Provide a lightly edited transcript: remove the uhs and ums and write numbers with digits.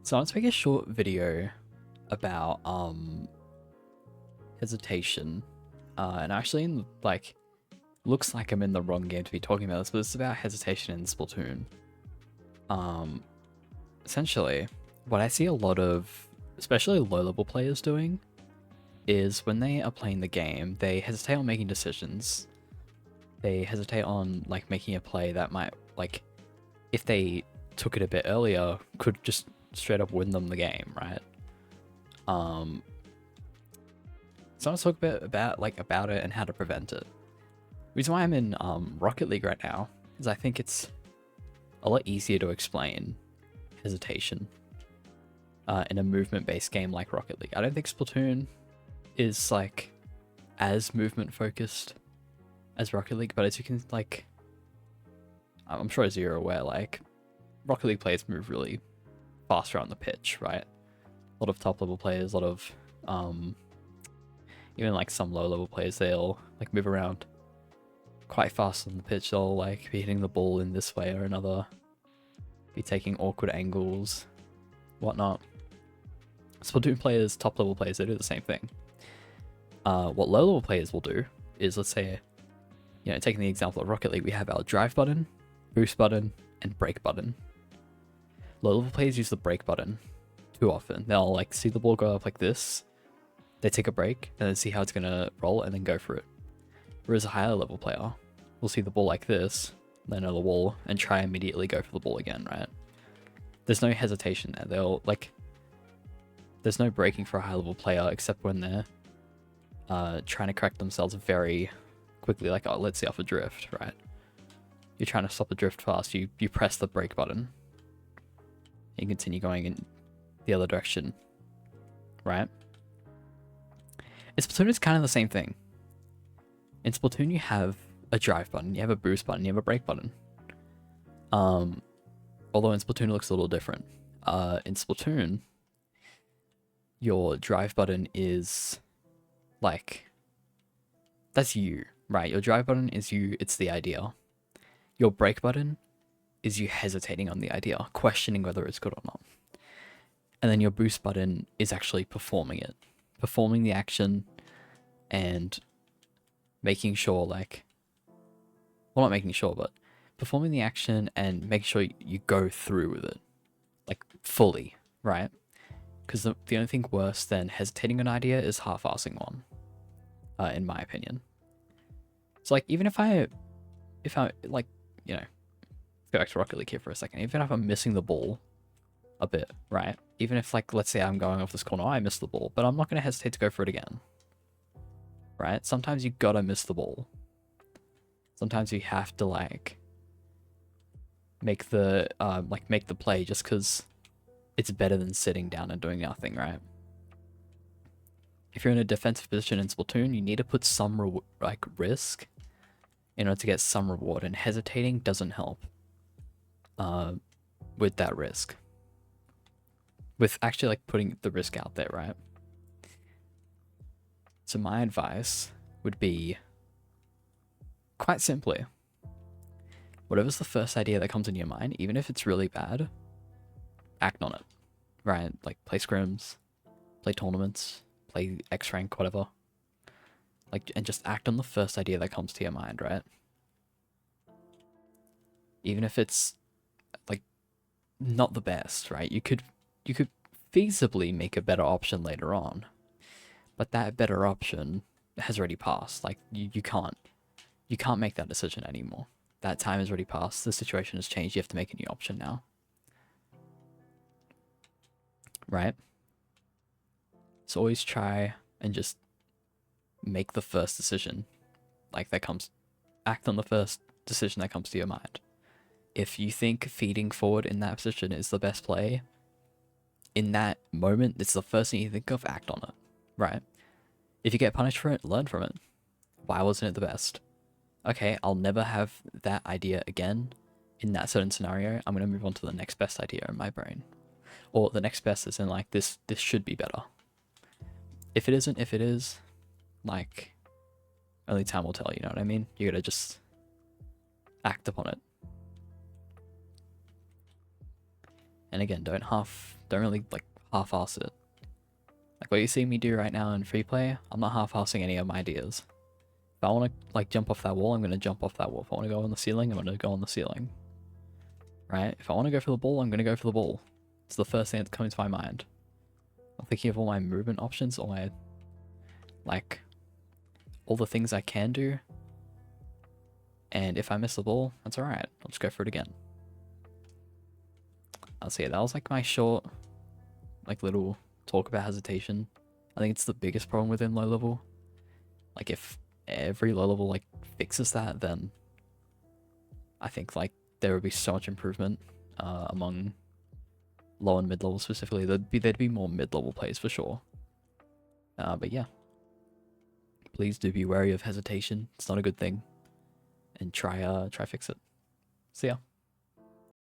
So I want to make a short video about hesitation. And actually looks like I'm in the wrong game to be talking about this, but it's about hesitation in Splatoon. Essentially, what I see a lot of, especially low-level players doing, is when they are playing the game, they hesitate on making decisions. They hesitate on making a play that might, if they took it a bit earlier, could just straight up win them the game, right? So I want to talk a bit about it and how to prevent it. The reason why I'm in Rocket League right now is I think it's a lot easier to explain hesitation in a movement-based game like Rocket League. I don't think Splatoon is as movement focused as Rocket League, but as you can I'm sure as you're aware, Rocket League players move really fast around the pitch, right? A lot of top level players, a lot of even some low level players, they'll move around quite fast on the pitch. They'll be hitting the ball in this way or another, be taking awkward angles, whatnot. Splatoon players, top level players, they do the same thing. What low level players will do is, let's say, taking the example of Rocket League, we have our drive button, boost button, and brake button. Low level players use the brake button too often. They'll see the ball go up like this, they take a break, and then see how it's gonna roll, and then go for it. Whereas a higher level player will see the ball like this, then another wall, and try immediately go for the ball again, right? There's no hesitation there. There's no braking for a high level player except when they're trying to correct themselves very quickly, let's say off a drift, right? You're trying to stop a drift fast, you press the brake button and continue going in the other direction, right? In Splatoon, it's kind of the same thing. In Splatoon, you have a drive button, you have a boost button, you have a brake button. Although in Splatoon, it looks a little different. In Splatoon, your drive button is that's you, right? Your drive button is you, it's the idea. Your brake button is you hesitating on the idea, questioning whether it's good or not. And then your boost button is actually performing it, performing the action and making sure well, not making sure, but performing the action and making sure you go through with it, fully, right? Because the only thing worse than hesitating on an idea is half-assing one, in my opinion. So even if I go back to Rocket League here for a second, even if I'm missing the ball a bit, right? Even if let's say I'm going off this corner, I missed the ball, but I'm not going to hesitate to go for it again, right? Sometimes you gotta miss the ball. Sometimes you have to make the play just because it's better than sitting down and doing nothing, right? If you're in a defensive position in Splatoon, you need to put some risk in order to get some reward, and hesitating doesn't help with that risk. With actually putting the risk out there, right? So my advice would be, quite simply, whatever's the first idea that comes in your mind, even if it's really bad, act on it, right? Play scrims, play tournaments, play X rank, whatever. And just act on the first idea that comes to your mind, right? Even if it's not the best, right? You could feasibly make a better option later on, but that better option has already passed. You can't make that decision anymore. That time has already passed. The situation has changed. You have to make a new option now, right? So always try and just make the first decision act on the first decision that comes to your mind. If you think feeding forward in that position is the best play, in that moment, it's the first thing you think of, act on it, right? If you get punished for it, learn from it. Why wasn't it the best? Okay, I'll never have that idea again in that certain scenario. I'm going to move on to the next best idea in my brain. Or the next best is in this should be better. If it isn't, if it is, only time will tell, you know what I mean? You gotta just act upon it. And again, don't really like half-ass it. Like what you see me do right now in free play, I'm not half-assing any of my ideas. If I want to like jump off that wall, I'm going to jump off that wall. If I want to go on the ceiling, I'm going to go on the ceiling. Right? If I want to go for the ball, I'm going to go for the ball. It's the first thing that comes to my mind. I'm thinking of all my movement options, all my, like, all the things I can do. And if I miss the ball, that's alright. I'll just go for it again. I'll say that was like my short, like little talk about hesitation. I think it's the biggest problem within low level. Like if every low level like fixes that, then I think like there would be so much improvement among low and mid level specifically. There'd be more mid level plays for sure. But yeah, please do be wary of hesitation. It's not a good thing, and try fix it. See ya.